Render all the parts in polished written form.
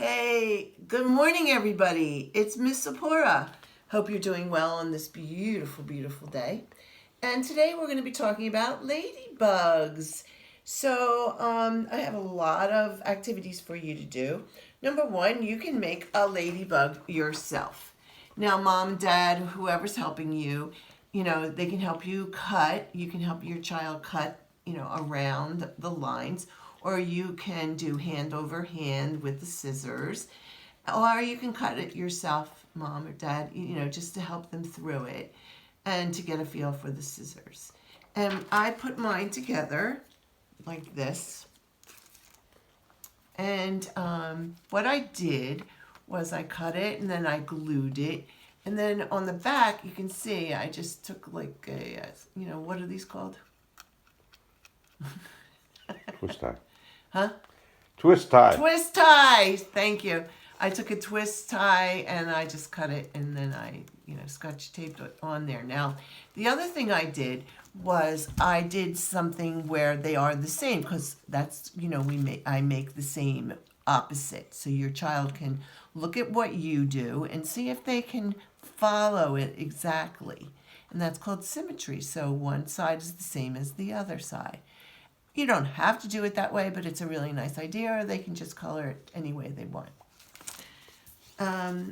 Hey, good morning, everybody. It's Miss Sapora. Hope you're doing well on this beautiful, beautiful day. And today we're going to be talking about ladybugs. So I have a lot of activities for you to do. Number one, you can make a ladybug yourself. Now, mom, dad, whoever's helping you, they can help you cut. You can help your child cut, around the lines, or you can do hand over hand with the scissors, or you can cut it yourself, mom or dad, just to help them through it and to get a feel for the scissors. And I put mine together like this. And what I did was I cut it and then I glued it. And then on the back, you can see I just took like a, what are these called? Twist tie. Huh? Twist tie. Twist tie. Thank you. I took a twist tie and I just cut it and then I, scotch taped it on there. Now, the other thing I did was I did something where they are the same because that's, I make the same opposite. So your child can look at what you do and see if they can follow it exactly. And that's called symmetry. So one side is the same as the other side. You don't have to do it that way, but it's a really nice idea, or they can just color it any way they want.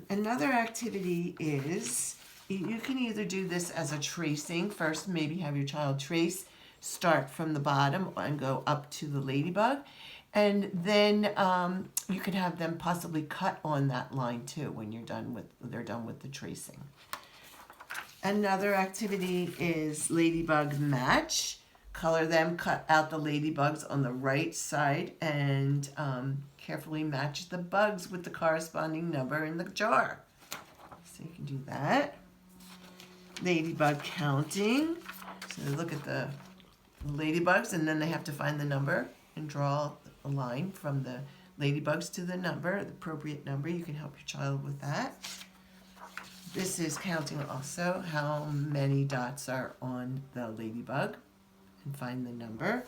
Another activity is you can either do this as a tracing. First, maybe have your child trace, start from the bottom and go up to the ladybug. And then you can have them possibly cut on that line too when they're done with the tracing. Another activity is ladybug match. Color them, cut out the ladybugs on the right side, and carefully match the bugs with the corresponding number in the jar. So you can do that. Ladybug counting. So they look at the ladybugs, and then they have to find the number and draw a line from the ladybugs to the number, the appropriate number. You can help your child with that. This is counting also how many dots are on the ladybug and find the number.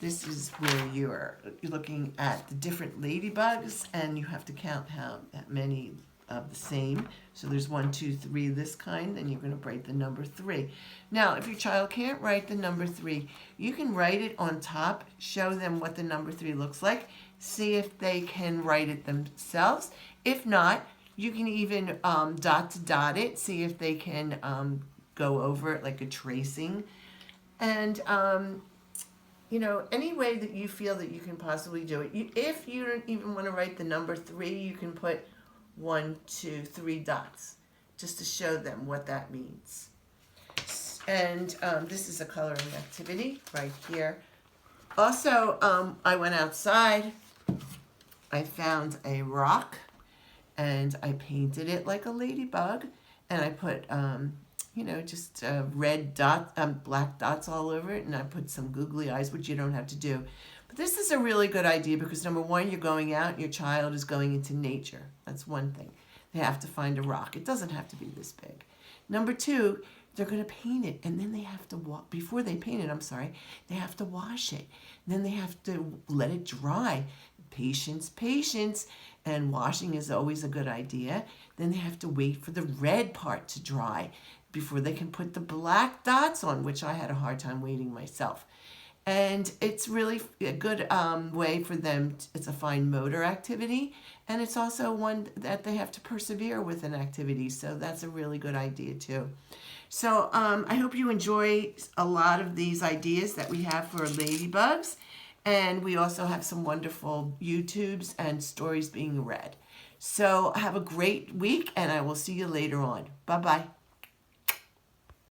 This is where you're looking at the different ladybugs and you have to count how many of the same. So there's 1, 2, 3 this kind, and you're going to write the number 3. Now, if your child can't write the number 3, you can write it on top, show them what the number 3 looks like, see if they can write it themselves. If not, you can even dot to dot it, see if they can go over it like a tracing. And, any way that you feel that you can possibly do it. If you don't even want to write the number 3, you can put 1, 2, 3 dots just to show them what that means. And this is a coloring activity right here. Also, I went outside. I found a rock and I painted it like a ladybug. And I put just red dots, black dots all over it, and I put some googly eyes, which you don't have to do. But this is a really good idea because number one, you're going out, your child is going into nature. That's one thing. They have to find a rock. It doesn't have to be this big. Number two, they're going to paint it, and then they have to before they paint it, they have to wash it. And then they have to let it dry. Patience, and washing is always a good idea. Then they have to wait for the red part to dry before they can put the black dots on, which I had a hard time waiting myself. And it's really a good way for them. It's a fine motor activity, and it's also one that they have to persevere with an activity. So that's a really good idea too. So I hope you enjoy a lot of these ideas that we have for ladybugs. And we also have some wonderful YouTubes and stories being read. So have a great week, and I will see you later on. Bye-bye.